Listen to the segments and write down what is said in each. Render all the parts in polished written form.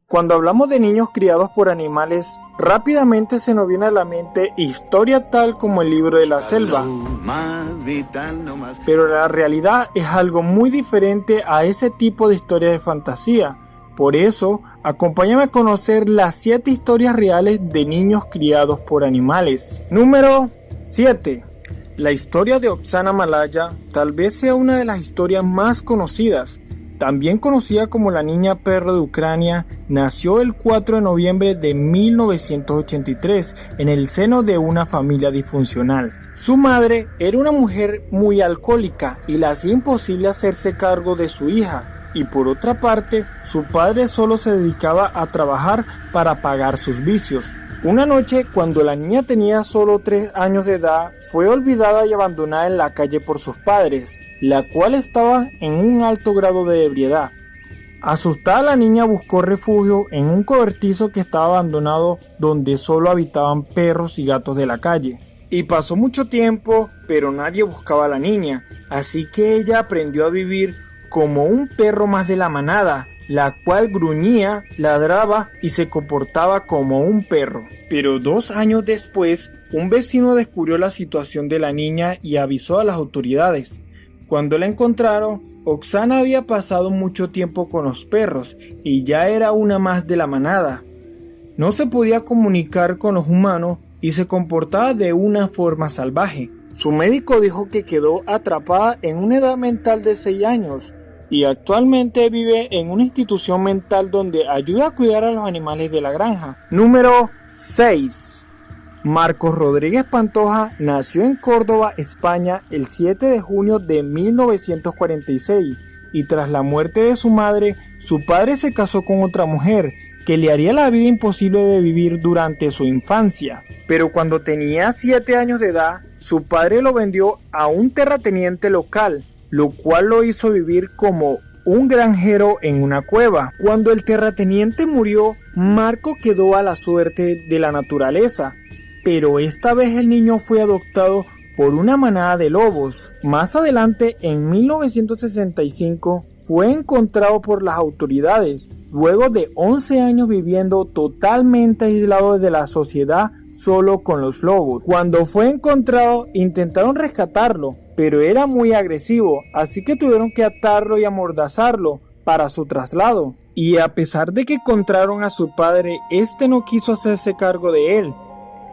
Cuando hablamos de niños criados por animales, rápidamente se nos viene a la mente historia tal como el libro de la selva. Pero la realidad es algo muy diferente a ese tipo de historias de fantasía. Por eso, acompáñame a conocer las 7 historias reales de niños criados por animales. Número 7. La historia de Oksana Malaya tal vez sea una de las historias más conocidas. También conocida como la niña perro de Ucrania, nació el 4 de noviembre de 1983 en el seno de una familia disfuncional. Su madre era una mujer muy alcohólica y le hacía imposible hacerse cargo de su hija. Y por otra parte, su padre solo se dedicaba a trabajar para pagar sus vicios. Una noche, cuando la niña tenía solo 3 años de edad, fue olvidada y abandonada en la calle por sus padres, la cual estaba en un alto grado de ebriedad. Asustada, la niña buscó refugio en un cobertizo que estaba abandonado donde solo habitaban perros y gatos de la calle. Y pasó mucho tiempo, pero nadie buscaba a la niña, así que ella aprendió a vivir como un perro más de la manada, la cual gruñía, ladraba y se comportaba como un perro. Pero 2 años después, un vecino descubrió la situación de la niña y avisó a las autoridades. Cuando la encontraron, Oksana había pasado mucho tiempo con los perros y ya era una más de la manada. No se podía comunicar con los humanos y se comportaba de una forma salvaje. Su médico dijo que quedó atrapada en una edad mental de 6 años. Y actualmente vive en una institución mental donde ayuda a cuidar a los animales de la granja. Número 6. Marcos Rodríguez Pantoja nació en Córdoba, España, el 7 de junio de 1946 y tras la muerte de su madre, su padre se casó con otra mujer que le haría la vida imposible de vivir durante su infancia. Pero cuando tenía 7 años de edad, su padre lo vendió a un terrateniente local, lo cual lo hizo vivir como un granjero en una cueva. Cuando el terrateniente murió, Marco quedó a la suerte de la naturaleza, pero esta vez el niño fue adoptado por una manada de lobos. Más adelante, en 1965, fue encontrado por las autoridades, luego de 11 años viviendo totalmente aislado de la sociedad solo con los lobos. Cuando fue encontrado, intentaron rescatarlo, pero era muy agresivo, así que tuvieron que atarlo y amordazarlo para su traslado. Y a pesar de que encontraron a su padre, este no quiso hacerse cargo de él,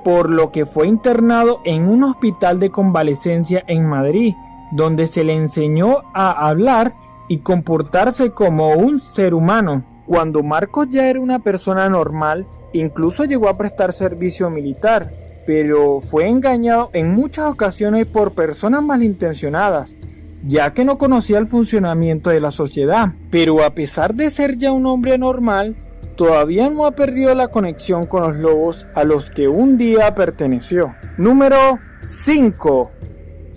por lo que fue internado en un hospital de convalecencia en Madrid, donde se le enseñó a hablar y comportarse como un ser humano. Cuando Marcos ya era una persona normal, incluso llegó a prestar servicio militar, pero fue engañado en muchas ocasiones por personas malintencionadas, ya que no conocía el funcionamiento de la sociedad. Pero a pesar de ser ya un hombre normal, todavía no ha perdido la conexión con los lobos a los que un día perteneció. Número 5.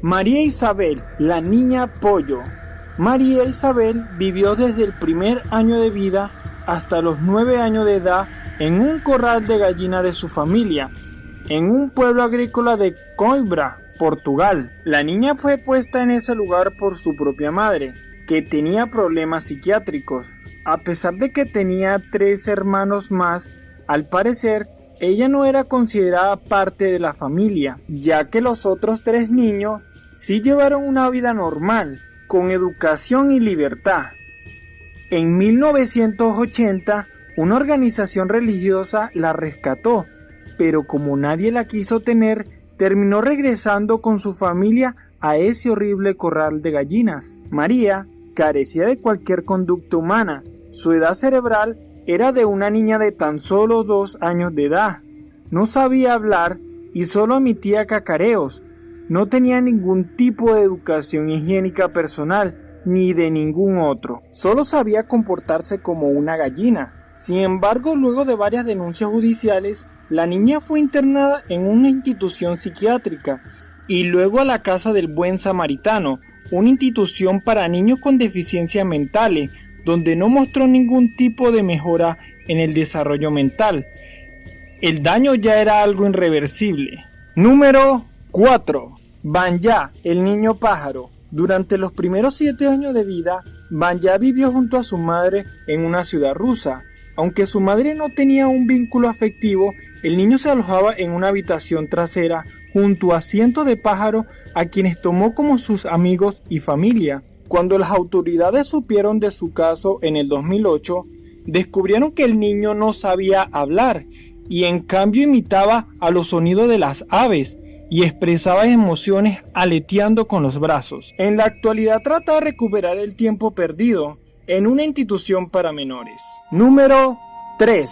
María Isabel, la niña pollo. María Isabel vivió desde el primer año de vida hasta los 9 años de edad en un corral de gallina de su familia, en un pueblo agrícola de Coimbra, Portugal. La niña fue puesta en ese lugar por su propia madre, que tenía problemas psiquiátricos. A pesar de que tenía 3 hermanos más, al parecer, ella no era considerada parte de la familia, ya que los otros 3 niños sí llevaron una vida normal, con educación y libertad. En 1980, una organización religiosa la rescató, pero como nadie la quiso tener, terminó regresando con su familia a ese horrible corral de gallinas. María carecía de cualquier conducta humana. Su edad cerebral era de una niña de tan solo 2 años de edad. No sabía hablar y solo emitía cacareos. No tenía ningún tipo de educación higiénica personal ni de ningún otro. Solo sabía comportarse como una gallina. Sin embargo, luego de varias denuncias judiciales, la niña fue internada en una institución psiquiátrica y luego a la Casa del Buen Samaritano, una institución para niños con deficiencias mentales, donde no mostró ningún tipo de mejora en el desarrollo mental. El daño ya era algo irreversible. Número 4. Vanya, el niño pájaro. Durante los primeros 7 años de vida, Vanya vivió junto a su madre en una ciudad rusa. Aunque su madre no tenía un vínculo afectivo, el niño se alojaba en una habitación trasera junto a cientos de pájaros a quienes tomó como sus amigos y familia. Cuando las autoridades supieron de su caso en el 2008, descubrieron que el niño no sabía hablar y en cambio imitaba a los sonidos de las aves y expresaba emociones aleteando con los brazos. En la actualidad trata de recuperar el tiempo perdido en una institución para menores. Número 3.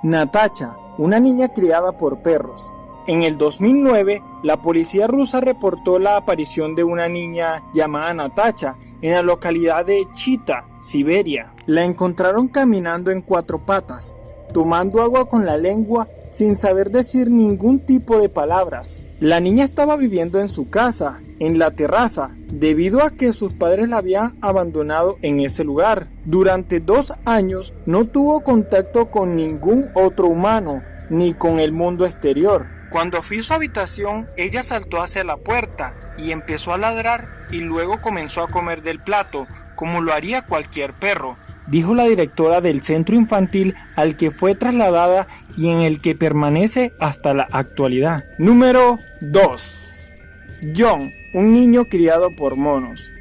Natasha, una niña criada por perros. En el 2009, la policía rusa reportó la aparición de una niña llamada Natasha en la localidad de Chita, Siberia. La encontraron caminando en 4 patas, tomando agua con la lengua sin saber decir ningún tipo de palabras. La niña estaba viviendo en su casa, en la terraza, debido a que sus padres la habían abandonado en ese lugar. Durante 2 años no tuvo contacto con ningún otro humano, ni con el mundo exterior. Cuando fui a su habitación, ella saltó hacia la puerta y empezó a ladrar y luego comenzó a comer del plato, como lo haría cualquier perro, dijo la directora del centro infantil al que fue trasladada y en el que permanece hasta la actualidad. Número 2. John, un niño criado por monos.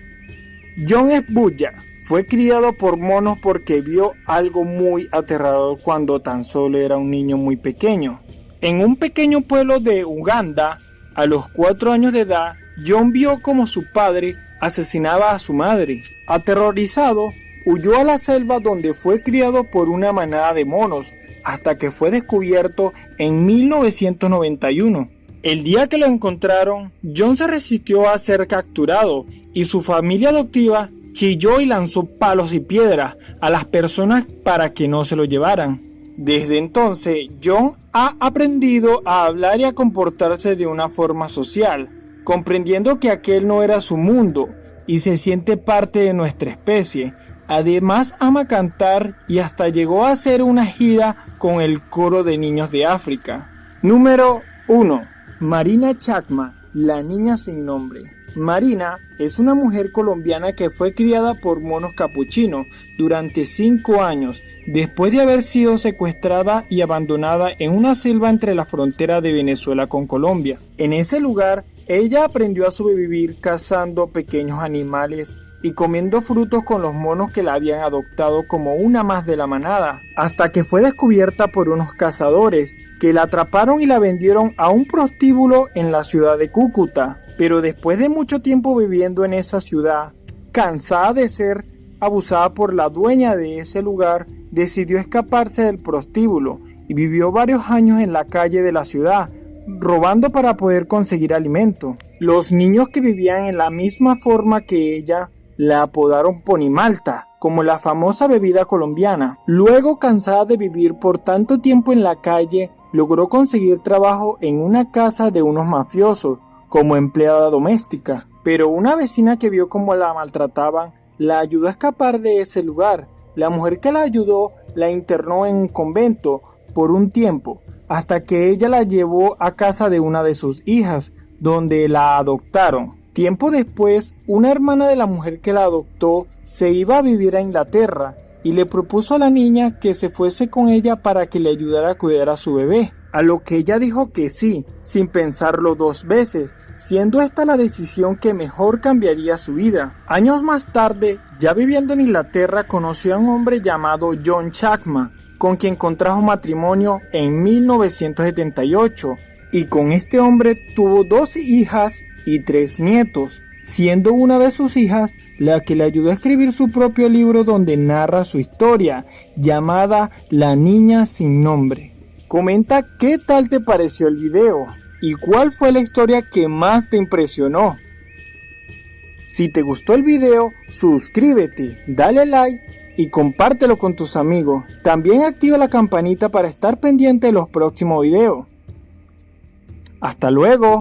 John Sbuya fue criado por monos porque vio algo muy aterrador cuando tan solo era un niño muy pequeño. En un pequeño pueblo de Uganda, a los 4 años de edad, John vio como su padre asesinaba a su madre. Aterrorizado, huyó a la selva donde fue criado por una manada de monos, hasta que fue descubierto en 1991. El día que lo encontraron, John se resistió a ser capturado y su familia adoptiva chilló y lanzó palos y piedras a las personas para que no se lo llevaran. Desde entonces, John ha aprendido a hablar y a comportarse de una forma social, comprendiendo que aquel no era su mundo y se siente parte de nuestra especie. Además, ama cantar y hasta llegó a hacer una gira con el coro de niños de África. Número 1. Marina Chakma, la niña sin nombre. Marina es una mujer colombiana que fue criada por monos capuchinos durante 5 años, después de haber sido secuestrada y abandonada en una selva entre la frontera de Venezuela con Colombia. En ese lugar, ella aprendió a sobrevivir cazando pequeños animales y comiendo frutos con los monos que la habían adoptado como una más de la manada, hasta que fue descubierta por unos cazadores que la atraparon y la vendieron a un prostíbulo en la ciudad de Cúcuta. Pero después de mucho tiempo viviendo en esa ciudad, cansada de ser abusada por la dueña de ese lugar, decidió escaparse del prostíbulo y vivió varios años en la calle de la ciudad, robando para poder conseguir alimento. Los niños que vivían en la misma forma que ella la apodaron Ponimalta, como la famosa bebida colombiana. Luego, cansada de vivir por tanto tiempo en la calle, logró conseguir trabajo en una casa de unos mafiosos como empleada doméstica. Pero una vecina que vio cómo la maltrataban, la ayudó a escapar de ese lugar. La mujer que la ayudó la internó en un convento por un tiempo, hasta que ella la llevó a casa de una de sus hijas, donde la adoptaron. Tiempo después, una hermana de la mujer que la adoptó se iba a vivir a Inglaterra y le propuso a la niña que se fuese con ella para que le ayudara a cuidar a su bebé, a lo que ella dijo que sí, sin pensarlo 2 veces, siendo esta la decisión que mejor cambiaría su vida. Años más tarde, ya viviendo en Inglaterra, conoció a un hombre llamado John Chakma, con quien contrajo matrimonio en 1978, y con este hombre tuvo 2 hijas y 3 nietos, siendo una de sus hijas la que le ayudó a escribir su propio libro donde narra su historia, llamada La Niña Sin Nombre. Comenta qué tal te pareció el video y cuál fue la historia que más te impresionó. Si te gustó el video, suscríbete, dale like y compártelo con tus amigos. También activa la campanita para estar pendiente de los próximos videos. ¡Hasta luego!